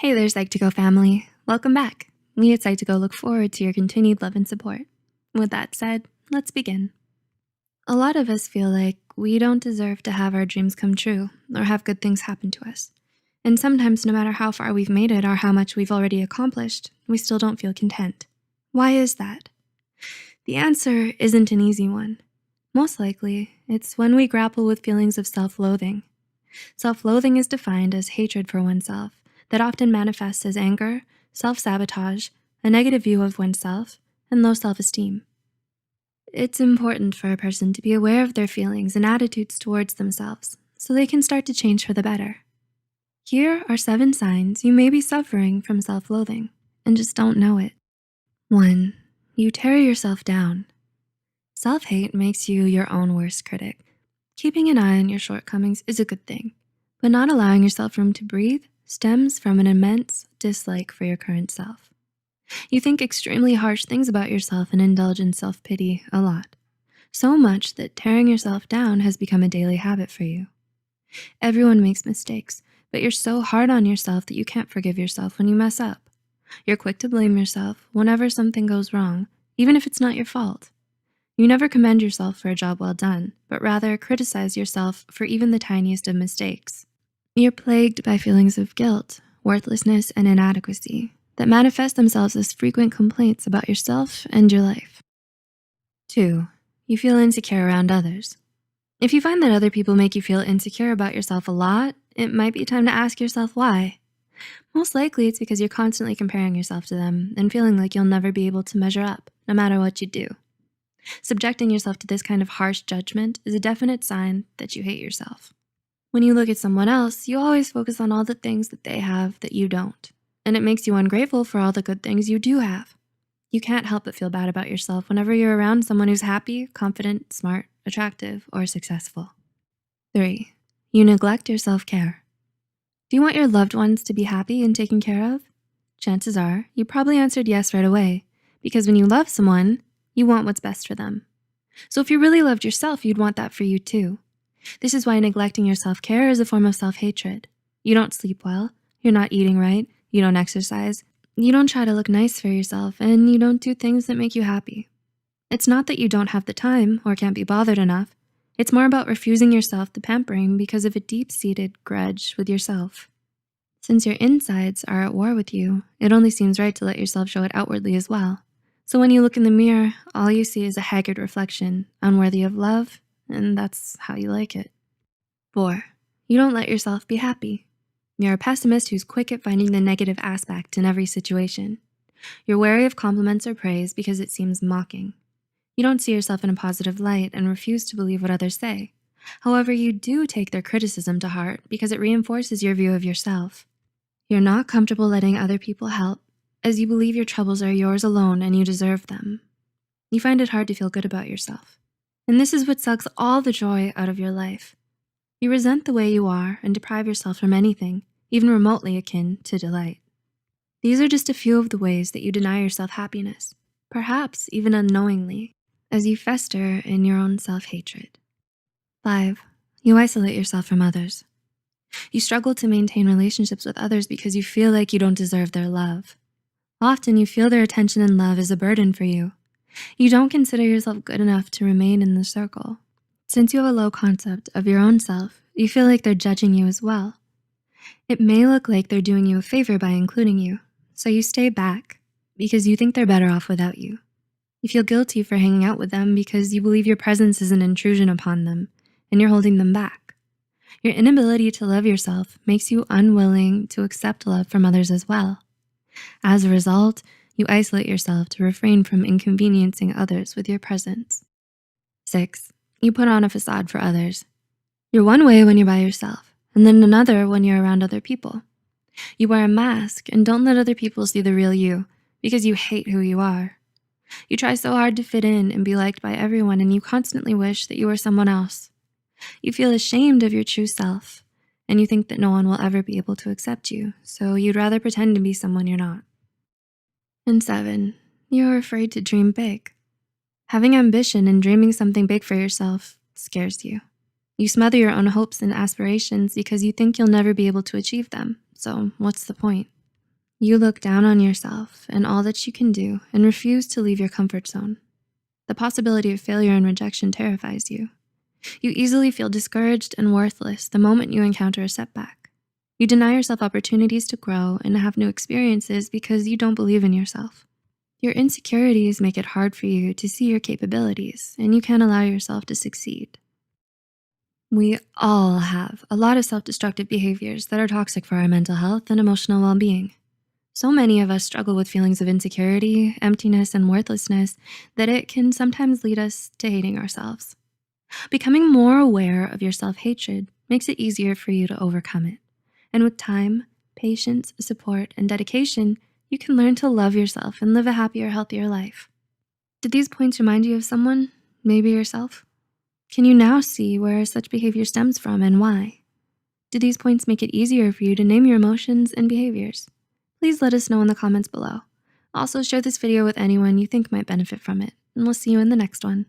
Hey there, Psych2Go family. Welcome back. We at Psych2Go look forward to your continued love and support. With that said, let's begin. A lot of us feel like we don't deserve to have our dreams come true or have good things happen to us. And sometimes no matter how far we've made it or how much we've already accomplished, we still don't feel content. Why is that? The answer isn't an easy one. Most likely, it's when we grapple with feelings of self-loathing. Self-loathing is defined as hatred for oneself that often manifests as anger, self-sabotage, a negative view of oneself, and low self-esteem. It's important for a person to be aware of their feelings and attitudes towards themselves so they can start to change for the better. Here are 7 signs you may be suffering from self-loathing and just don't know it. 1. You tear yourself down. Self-hate makes you your own worst critic. Keeping an eye on your shortcomings is a good thing, but not allowing yourself room to breathe stems from an immense dislike for your current self. You think extremely harsh things about yourself and indulge in self-pity a lot, so much that tearing yourself down has become a daily habit for you. Everyone makes mistakes, but you're so hard on yourself that you can't forgive yourself when you mess up. You're quick to blame yourself whenever something goes wrong, even if it's not your fault. You never commend yourself for a job well done, but rather criticize yourself for even the tiniest of mistakes. You're plagued by feelings of guilt, worthlessness, and inadequacy that manifest themselves as frequent complaints about yourself and your life. 2. You feel insecure around others. If you find that other people make you feel insecure about yourself a lot, it might be time to ask yourself why. Most likely it's because you're constantly comparing yourself to them and feeling like you'll never be able to measure up, no matter what you do. Subjecting yourself to this kind of harsh judgment is a definite sign that you hate yourself. When you look at someone else, you always focus on all the things that they have that you don't, and it makes you ungrateful for all the good things you do have. You can't help but feel bad about yourself whenever you're around someone who's happy, confident, smart, attractive, or successful. 3. You neglect your self-care. Do you want your loved ones to be happy and taken care of? Chances are you probably answered yes right away, because when you love someone, you want what's best for them. So if you really loved yourself, you'd want that for you too. This is why neglecting your self-care is a form of self-hatred. You don't sleep well, you're not eating right, you don't exercise, you don't try to look nice for yourself, and you don't do things that make you happy. It's not that you don't have the time or can't be bothered enough. It's more about refusing yourself the pampering because of a deep-seated grudge with yourself. Since your insides are at war with you, it only seems right to let yourself show it outwardly as well. So when you look in the mirror, all you see is a haggard reflection, unworthy of love, and that's how you like it. 4. You don't let yourself be happy. You're a pessimist who's quick at finding the negative aspect in every situation. You're wary of compliments or praise because it seems mocking. You don't see yourself in a positive light and refuse to believe what others say. However, you do take their criticism to heart because it reinforces your view of yourself. You're not comfortable letting other people help, as you believe your troubles are yours alone and you deserve them. You find it hard to feel good about yourself. And this is what sucks all the joy out of your life. You resent the way you are and deprive yourself from anything, even remotely akin to delight. These are just a few of the ways that you deny yourself happiness, perhaps even unknowingly, as you fester in your own self-hatred. 5. You isolate yourself from others. You struggle to maintain relationships with others because you feel like you don't deserve their love. Often you feel their attention and love is a burden for you. You don't consider yourself good enough to remain in the circle. Since you have a low concept of your own self, you feel like they're judging you as well. It may look like they're doing you a favor by including you, so you stay back because you think they're better off without you. You feel guilty for hanging out with them because you believe your presence is an intrusion upon them and you're holding them back. Your inability to love yourself makes you unwilling to accept love from others as well. As a result, you isolate yourself to refrain from inconveniencing others with your presence. 6. You put on a facade for others. You're one way when you're by yourself, and then another when you're around other people. You wear a mask and don't let other people see the real you because you hate who you are. You try so hard to fit in and be liked by everyone, and you constantly wish that you were someone else. You feel ashamed of your true self, and you think that no one will ever be able to accept you, so you'd rather pretend to be someone you're not. And 7, you're afraid to dream big. Having ambition and dreaming something big for yourself scares you. You smother your own hopes and aspirations because you think you'll never be able to achieve them, so what's the point? You look down on yourself and all that you can do and refuse to leave your comfort zone. The possibility of failure and rejection terrifies you. You easily feel discouraged and worthless the moment you encounter a setback. You deny yourself opportunities to grow and have new experiences because you don't believe in yourself. Your insecurities make it hard for you to see your capabilities, and you can't allow yourself to succeed. We all have a lot of self-destructive behaviors that are toxic for our mental health and emotional well-being. So many of us struggle with feelings of insecurity, emptiness, and worthlessness that it can sometimes lead us to hating ourselves. Becoming more aware of your self-hatred makes it easier for you to overcome it. And with time, patience, support, and dedication, you can learn to love yourself and live a happier, healthier life. Did these points remind you of someone, maybe yourself? Can you now see where such behavior stems from and why? Do these points make it easier for you to name your emotions and behaviors? Please let us know in the comments below. Also, share this video with anyone you think might benefit from it, and we'll see you in the next one.